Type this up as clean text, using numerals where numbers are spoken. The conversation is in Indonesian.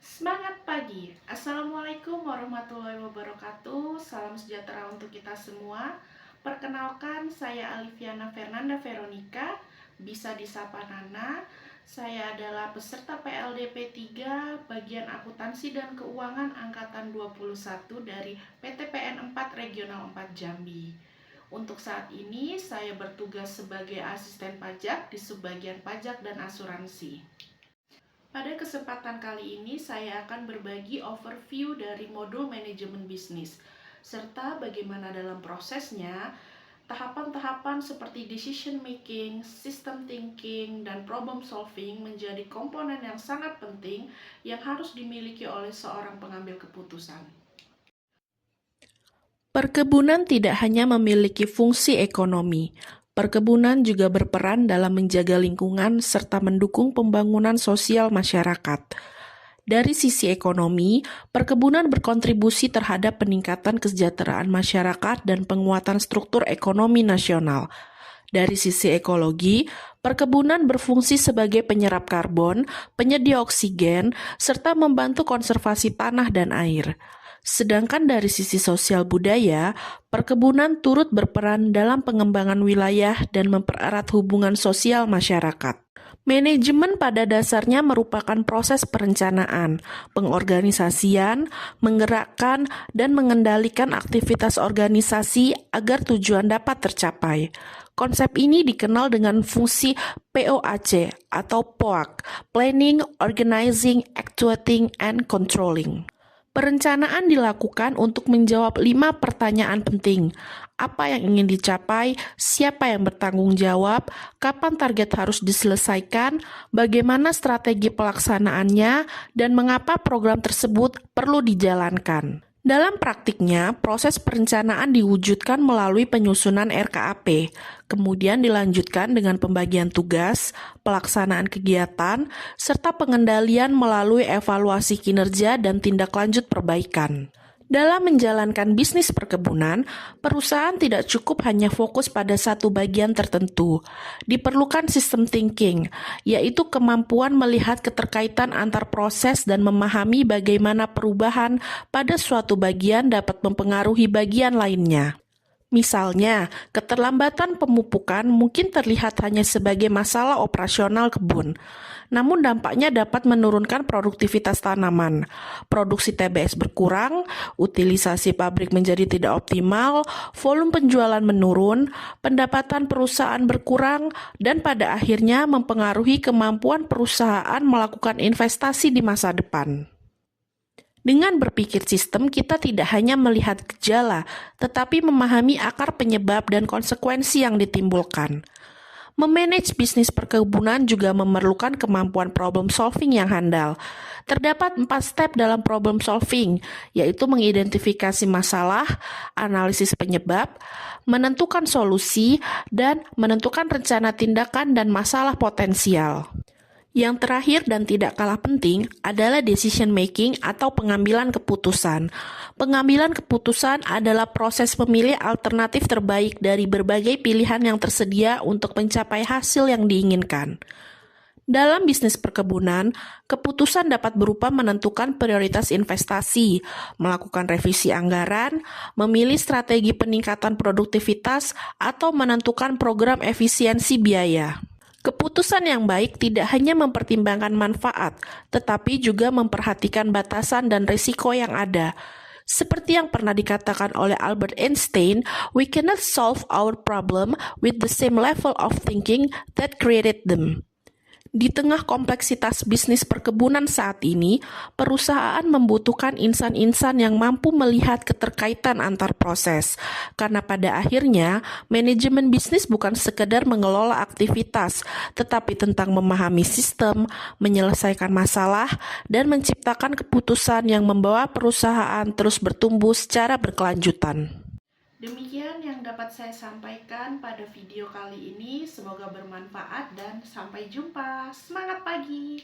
Semangat pagi. Assalamualaikum warahmatullahi wabarakatuh. Salam sejahtera untuk kita semua. Perkenalkan, saya Aliviana Fernanda Veronica, bisa disapa Nana. Saya adalah peserta PLDP 3 bagian akuntansi dan keuangan angkatan 21 dari PTPN 4 Regional 4 Jambi. Untuk saat ini saya bertugas sebagai asisten pajak di Subbagian Pajak dan Asuransi. Pada kesempatan kali ini saya akan berbagi overview dari modul manajemen bisnis, serta bagaimana dalam prosesnya, tahapan-tahapan seperti decision making, system thinking, dan problem solving menjadi komponen yang sangat penting yang harus dimiliki oleh seorang pengambil keputusan. Perkebunan tidak hanya memiliki fungsi ekonomi, perkebunan juga berperan dalam menjaga lingkungan serta mendukung pembangunan sosial masyarakat. Dari sisi ekonomi, perkebunan berkontribusi terhadap peningkatan kesejahteraan masyarakat dan penguatan struktur ekonomi nasional. Dari sisi ekologi, perkebunan berfungsi sebagai penyerap karbon, penyedia oksigen, serta membantu konservasi tanah dan air. Sedangkan dari sisi sosial budaya, perkebunan turut berperan dalam pengembangan wilayah dan mempererat hubungan sosial masyarakat. Manajemen pada dasarnya merupakan proses perencanaan, pengorganisasian, menggerakkan, dan mengendalikan aktivitas organisasi agar tujuan dapat tercapai. Konsep ini dikenal dengan fungsi POAC atau POAC, Planning, Organizing, Actuating, and Controlling. Perencanaan dilakukan untuk menjawab 5 pertanyaan penting. Apa yang ingin dicapai, siapa yang bertanggung jawab, kapan target harus diselesaikan, bagaimana strategi pelaksanaannya, dan mengapa program tersebut perlu dijalankan. Dalam praktiknya, proses perencanaan diwujudkan melalui penyusunan RKAP, kemudian dilanjutkan dengan pembagian tugas, pelaksanaan kegiatan, serta pengendalian melalui evaluasi kinerja dan tindak lanjut perbaikan. Dalam menjalankan bisnis perkebunan, perusahaan tidak cukup hanya fokus pada satu bagian tertentu. Diperlukan sistem thinking, yaitu kemampuan melihat keterkaitan antar proses dan memahami bagaimana perubahan pada suatu bagian dapat mempengaruhi bagian lainnya. Misalnya, keterlambatan pemupukan mungkin terlihat hanya sebagai masalah operasional kebun, namun dampaknya dapat menurunkan produktivitas tanaman. Produksi TBS berkurang, utilisasi pabrik menjadi tidak optimal, volume penjualan menurun, pendapatan perusahaan berkurang, dan pada akhirnya mempengaruhi kemampuan perusahaan melakukan investasi di masa depan. Dengan berpikir sistem, kita tidak hanya melihat gejala, tetapi memahami akar penyebab dan konsekuensi yang ditimbulkan. Memanage bisnis perkebunan juga memerlukan kemampuan problem solving yang handal. Terdapat 4 step dalam problem solving, yaitu mengidentifikasi masalah, analisis penyebab, menentukan solusi, dan menentukan rencana tindakan dan masalah potensial. Yang terakhir dan tidak kalah penting adalah decision making atau pengambilan keputusan. Pengambilan keputusan adalah proses memilih alternatif terbaik dari berbagai pilihan yang tersedia untuk mencapai hasil yang diinginkan. Dalam bisnis perkebunan, keputusan dapat berupa menentukan prioritas investasi, melakukan revisi anggaran, memilih strategi peningkatan produktivitas, atau menentukan program efisiensi biaya. Keputusan yang baik tidak hanya mempertimbangkan manfaat, tetapi juga memperhatikan batasan dan risiko yang ada. Seperti yang pernah dikatakan oleh Albert Einstein, we cannot solve our problem with the same level of thinking that created them. Di tengah kompleksitas bisnis perkebunan saat ini, perusahaan membutuhkan insan-insan yang mampu melihat keterkaitan antar proses. Karena pada akhirnya, manajemen bisnis bukan sekedar mengelola aktivitas, tetapi tentang memahami sistem, menyelesaikan masalah, dan menciptakan keputusan yang membawa perusahaan terus bertumbuh secara berkelanjutan. Demikian yang dapat saya sampaikan pada video kali ini. Semoga bermanfaat dan sampai jumpa. Semangat pagi!